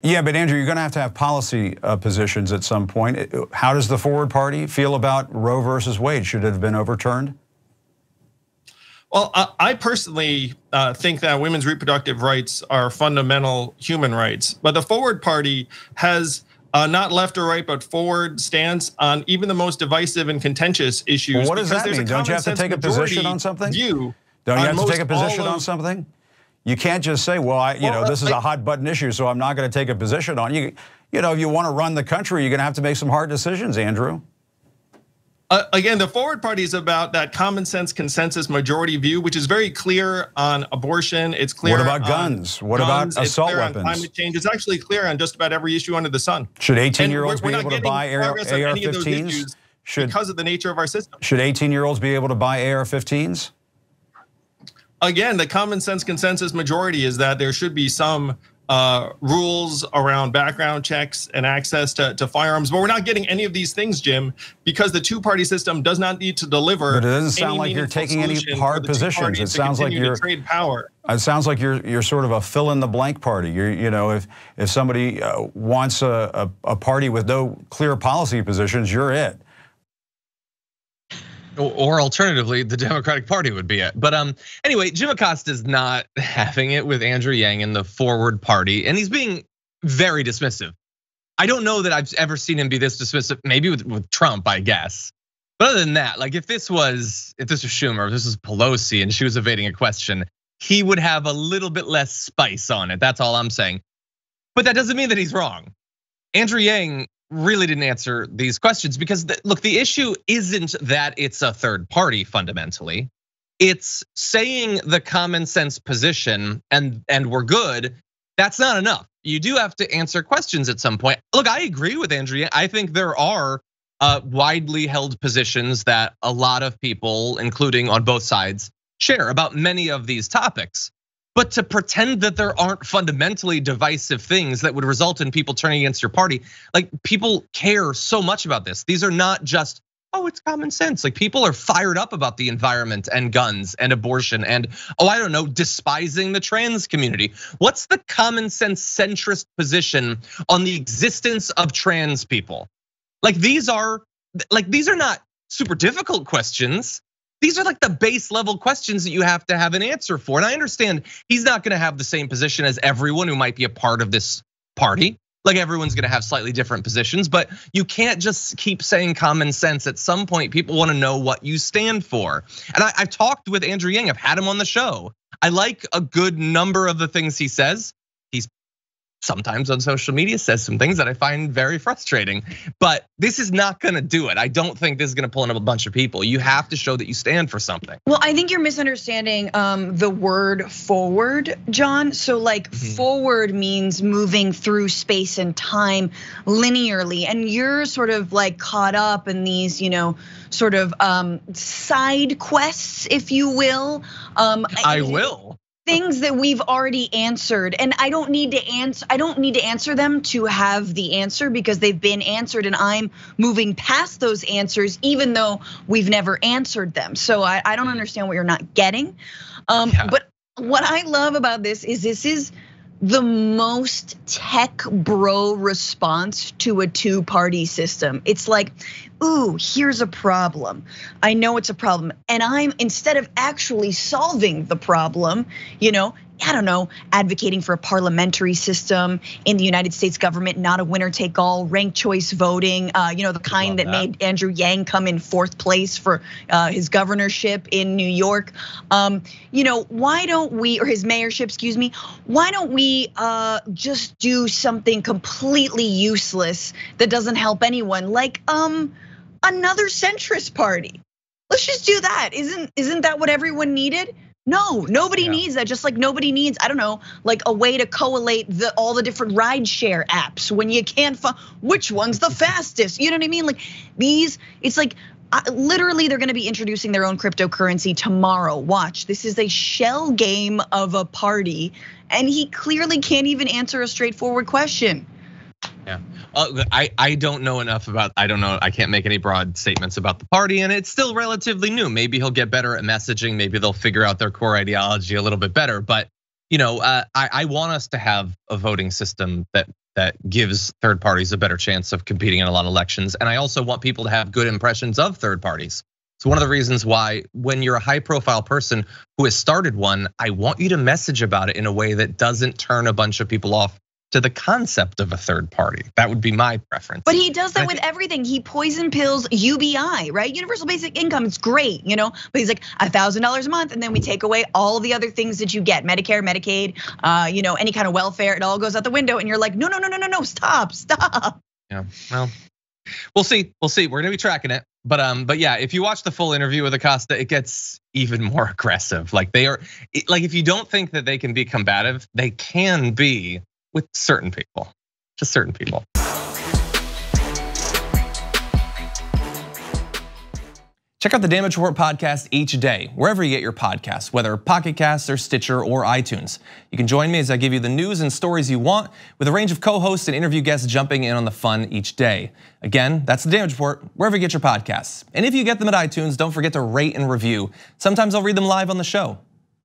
Yeah, but Andrew, you're going to have policy positions at some point. How does the Forward Party feel about Roe versus Wade? Should it have been overturned? Well, I personally think that women's reproductive rights are fundamental human rights, but the Forward Party has not left or right, but forward stance on even the most divisive and contentious issues. Well, what does that mean? Don't you have to take a position on something? Don't you have to take a position on something? You can't just say, well, this is a hot button issue, so I'm not going to take a position on it. If you want to run the country, you're going to have to make some hard decisions, Andrew. Again, the Forward Party is about that common sense consensus majority view, which is very clear on abortion. It's clear. What about guns? What about assault weapons? On climate change. It's actually clear on just about every issue under the sun. Should 18-year-olds be able to buy AR-15s? Because of the nature of our system. Should 18-year-olds be able to buy AR-15s? Again, the common sense consensus majority is that there should be some rules around background checks and access to firearms, but we're not getting any of these things, Jim, because the two-party system does not need to deliver. But it doesn't sound like you're taking any hard positions. It sounds like you're trade power. It sounds like you're sort of a fill-in-the-blank party. If somebody wants a party with no clear policy positions, you're it. Or alternatively, the Democratic Party would be it. But anyway, Jim Acosta's not having it with Andrew Yang and the Forward Party, and he's being very dismissive. I don't know that I've ever seen him be this dismissive, maybe with Trump, I guess. But other than that, like if this was Schumer, if this was Pelosi and she was evading a question, he would have a little bit less spice on it. That's all I'm saying. But that doesn't mean that he's wrong. Andrew Yang really didn't answer these questions because look, the issue isn't that it's a third party fundamentally. It's saying the common sense position and we're good. That's not enough. You do have to answer questions at some point. Look, I agree with Andrew. I think there are widely held positions that a lot of people, including on both sides, share about many of these topics. But to pretend that there aren't fundamentally divisive things that would result in people turning against your party, like people care so much about this. These are not just, it's common sense. Like people are fired up about the environment and guns and abortion and, I don't know, despising the trans community. What's the common sense centrist position on the existence of trans people? Like these are not super difficult questions. These are like the base level questions that you have to have an answer for. And I understand he's not gonna have the same position as everyone who might be a part of this party. Like everyone's gonna have slightly different positions, but you can't just keep saying common sense. At some point, people wanna know what you stand for. And I've talked with Andrew Yang, I've had him on the show. I like a good number of the things he says. He's sometimes on social media says some things that I find very frustrating, but this is not gonna do it. I don't think this is gonna pull in a bunch of people. You have to show that you stand for something. Well, I think you're misunderstanding the word forward, John. So like forward means moving through space and time linearly, and you're sort of like caught up in these, sort of side quests, if you will. I will. Things that we've already answered, and I don't need to answer them to have the answer because they've been answered, and I'm moving past those answers even though we've never answered them. So I don't understand what you're not getting. But what I love about this is the most tech bro response to a two-party system. It's like, ooh, here's a problem. I know it's a problem. And I'm, instead of actually solving the problem, I don't know, advocating for a parliamentary system in the United States government, not a winner take all, ranked choice voting, the kind that made Andrew Yang come in fourth place for his governorship in New York. Why don't we, or his mayorship, excuse me, why don't we just do something completely useless that doesn't help anyone, like another centrist party? Let's just do that. Isn't that what everyone needed? No, nobody needs that. Just like nobody needs, I don't know, like a way to collate all the different rideshare apps when you can't find which one's the fastest. You know what I mean? Like it's like literally they're gonna be introducing their own cryptocurrency tomorrow. Watch, this is a shell game of a party, and he clearly can't even answer a straightforward question. Yeah, I don't know enough about, I can't make any broad statements about the party, and it's still relatively new. Maybe he'll get better at messaging, maybe they'll figure out their core ideology a little bit better. But I want us to have a voting system that that gives third parties a better chance of competing in a lot of elections. And I also want people to have good impressions of third parties. So one of the reasons why when you're a high profile person who has started one, I want you to message about it in a way that doesn't turn a bunch of people off to the concept of a third party. That would be my preference. But he does that with everything. He poison pills UBI, right? Universal basic income, it's great, but he's like $1,000 a month, and then we take away all the other things that you get, Medicare, Medicaid, any kind of welfare, it all goes out the window, and you're like, no, stop. Yeah, well, we'll see. We're gonna be tracking it. But yeah, if you watch the full interview with Acosta, it gets even more aggressive. Like if you don't think that they can be combative, they can be with certain people, just certain people. Check out the Damage Report podcast each day, wherever you get your podcasts, whether Pocket Casts or Stitcher or iTunes. You can join me as I give you the news and stories you want, with a range of co-hosts and interview guests jumping in on the fun each day. Again, that's the Damage Report, wherever you get your podcasts. And if you get them at iTunes, don't forget to rate and review. Sometimes I'll read them live on the show.